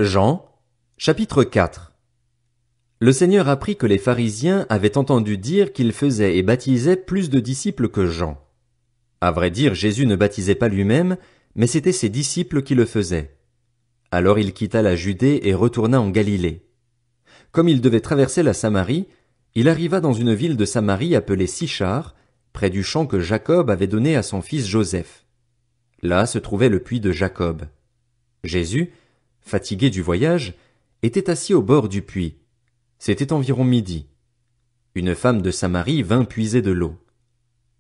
Jean, chapitre 4. Le Seigneur apprit que les pharisiens avaient entendu dire qu'il faisait et baptisait plus de disciples que Jean. À vrai dire, Jésus ne baptisait pas lui-même, mais c'étaient ses disciples qui le faisaient. Alors il quitta la Judée et retourna en Galilée. Comme il devait traverser la Samarie, il arriva dans une ville de Samarie appelée Sichar, près du champ que Jacob avait donné à son fils Joseph. Là se trouvait le puits de Jacob. Jésus, fatigué du voyage, était assis au bord du puits. C'était environ midi. Une femme de Samarie vint puiser de l'eau.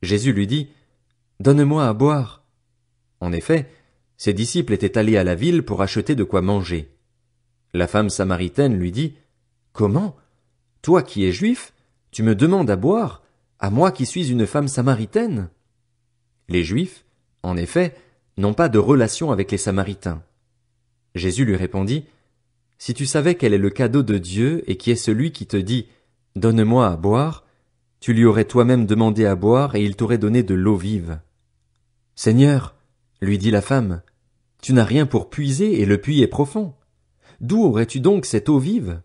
Jésus lui dit, « Donne-moi à boire. » En effet, ses disciples étaient allés à la ville pour acheter de quoi manger. La femme samaritaine lui dit, « Comment? Toi qui es juif, tu me demandes à boire, à moi qui suis une femme samaritaine? » Les Juifs, en effet, n'ont pas de relation avec les Samaritains. Jésus lui répondit, « Si tu savais quel est le cadeau de Dieu et qui est celui qui te dit, « Donne-moi à boire », tu lui aurais toi-même demandé à boire et il t'aurait donné de l'eau vive. »« Seigneur, » lui dit la femme, « tu n'as rien pour puiser et le puits est profond. D'où aurais-tu donc cette eau vive?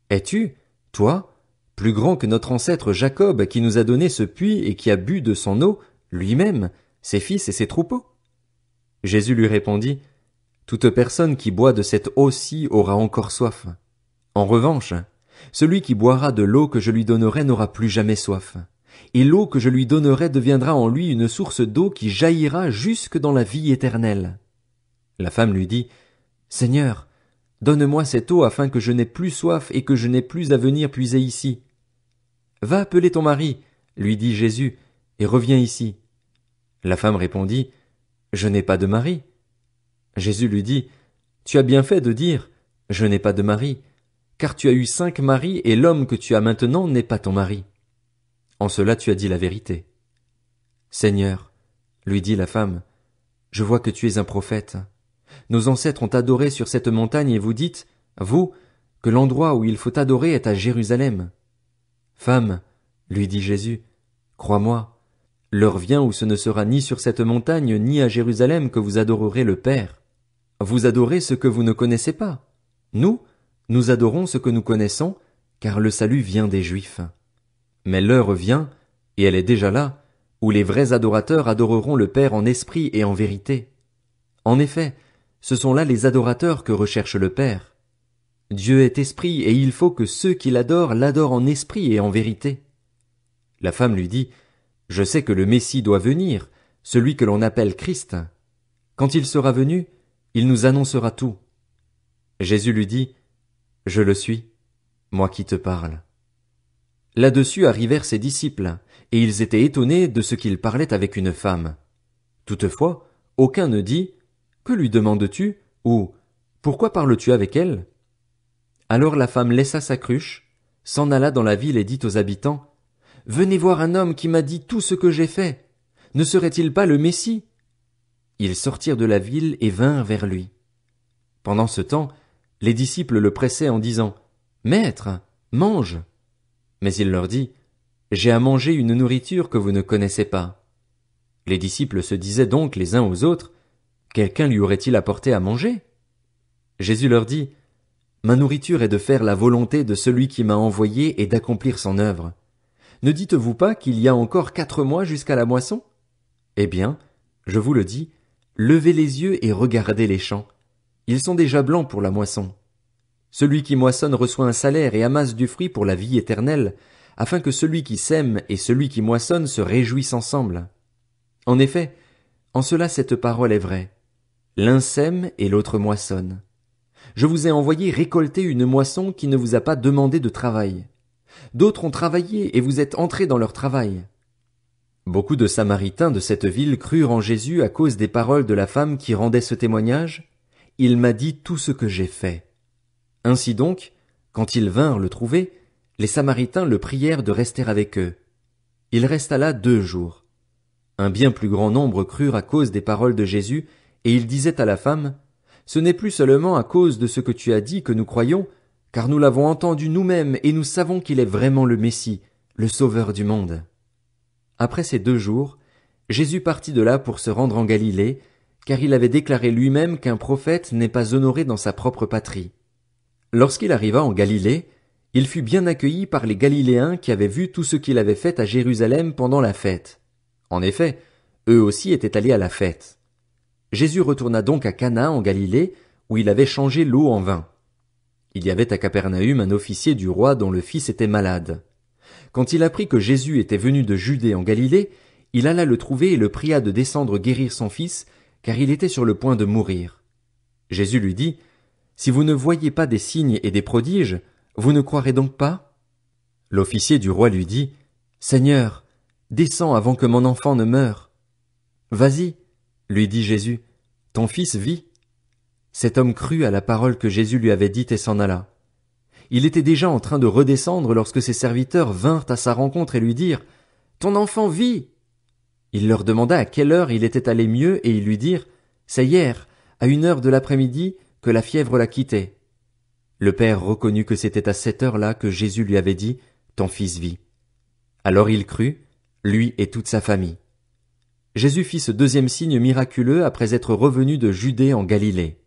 Es-tu, toi, plus grand que notre ancêtre Jacob qui nous a donné ce puits et qui a bu de son eau, lui-même, ses fils et ses troupeaux? » Jésus lui répondit, « Toute personne qui boit de cette eau-ci aura encore soif. En revanche, celui qui boira de l'eau que je lui donnerai n'aura plus jamais soif. Et l'eau que je lui donnerai deviendra en lui une source d'eau qui jaillira jusque dans la vie éternelle. » La femme lui dit, « Seigneur, donne-moi cette eau afin que je n'aie plus soif et que je n'aie plus à venir puiser ici. »« Va appeler ton mari, lui dit Jésus, et reviens ici. » La femme répondit, « Je n'ai pas de mari. » Jésus lui dit, « Tu as bien fait de dire, « Je n'ai pas de mari », car tu as eu 5 maris et l'homme que tu as maintenant n'est pas ton mari. En cela tu as dit la vérité. »« Seigneur, lui dit la femme, je vois que tu es un prophète. Nos ancêtres ont adoré sur cette montagne et vous dites, vous, que l'endroit où il faut adorer est à Jérusalem. Femme, lui dit Jésus, crois-moi, l'heure vient où ce ne sera ni sur cette montagne ni à Jérusalem que vous adorerez le Père. Vous adorez ce que vous ne connaissez pas. Nous adorons ce que nous connaissons, car le salut vient des Juifs. Mais l'heure vient, et elle est déjà là, où les vrais adorateurs adoreront le Père en esprit et en vérité. En effet, ce sont là les adorateurs que recherche le Père. Dieu est esprit et il faut que ceux qui l'adorent en esprit et en vérité. La femme lui dit, « Je sais que le Messie doit venir, celui que l'on appelle Christ. Quand il sera venu, il nous annoncera tout. » Jésus lui dit, « Je le suis, moi qui te parle. » Là-dessus arrivèrent ses disciples, et ils étaient étonnés de ce qu'il parlait avec une femme. Toutefois, aucun ne dit, « Que lui demandes-tu » ou « Pourquoi parles-tu avec elle ?» Alors la femme laissa sa cruche, s'en alla dans la ville et dit aux habitants, « Venez voir un homme qui m'a dit tout ce que j'ai fait. Ne serait-il pas le Messie ?» Ils sortirent de la ville et vinrent vers lui. Pendant ce temps, les disciples le pressaient en disant, « Maître, mange !» Mais il leur dit, « J'ai à manger une nourriture que vous ne connaissez pas. » Les disciples se disaient donc les uns aux autres, « Quelqu'un lui aurait-il apporté à manger ?» Jésus leur dit, « Ma nourriture est de faire la volonté de celui qui m'a envoyé et d'accomplir son œuvre. Ne dites-vous pas qu'il y a encore 4 mois jusqu'à la moisson? Eh bien, je vous le dis, levez les yeux et regardez les champs. Ils sont déjà blancs pour la moisson. Celui qui moissonne reçoit un salaire et amasse du fruit pour la vie éternelle, afin que celui qui sème et celui qui moissonne se réjouissent ensemble. En effet, en cela cette parole est vraie. L'un sème et l'autre moissonne. Je vous ai envoyé récolter une moisson qui ne vous a pas demandé de travail. D'autres ont travaillé et vous êtes entrés dans leur travail. » Beaucoup de Samaritains de cette ville crurent en Jésus à cause des paroles de la femme qui rendait ce témoignage. « Il m'a dit tout ce que j'ai fait. » Ainsi donc, quand ils vinrent le trouver, les Samaritains le prièrent de rester avec eux. Il resta là 2 jours. Un bien plus grand nombre crurent à cause des paroles de Jésus, et ils disaient à la femme, « Ce n'est plus seulement à cause de ce que tu as dit que nous croyons, car nous l'avons entendu nous-mêmes et nous savons qu'il est vraiment le Messie, le Sauveur du monde. » Après ces 2 jours, Jésus partit de là pour se rendre en Galilée, car il avait déclaré lui-même qu'un prophète n'est pas honoré dans sa propre patrie. Lorsqu'il arriva en Galilée, il fut bien accueilli par les Galiléens qui avaient vu tout ce qu'il avait fait à Jérusalem pendant la fête. En effet, eux aussi étaient allés à la fête. Jésus retourna donc à Cana en Galilée, où il avait changé l'eau en vin. Il y avait à Capernaüm un officier du roi dont le fils était malade. Quand il apprit que Jésus était venu de Judée en Galilée, il alla le trouver et le pria de descendre guérir son fils, car il était sur le point de mourir. Jésus lui dit, « Si vous ne voyez pas des signes et des prodiges, vous ne croirez donc pas ?» L'officier du roi lui dit, « Seigneur, descends avant que mon enfant ne meure. » « Vas-y, lui dit Jésus, ton fils vit. » Cet homme crut à la parole que Jésus lui avait dite et s'en alla. Il était déjà en train de redescendre lorsque ses serviteurs vinrent à sa rencontre et lui dirent, « Ton enfant vit !» Il leur demanda à quelle heure il était allé mieux et ils lui dirent, « C'est hier, à 1 heure de l'après-midi, que la fièvre l'a quitté. » Le père reconnut que c'était à cette heure-là que Jésus lui avait dit, « Ton fils vit. » Alors il crut, lui et toute sa famille. Jésus fit ce deuxième signe miraculeux après être revenu de Judée en Galilée.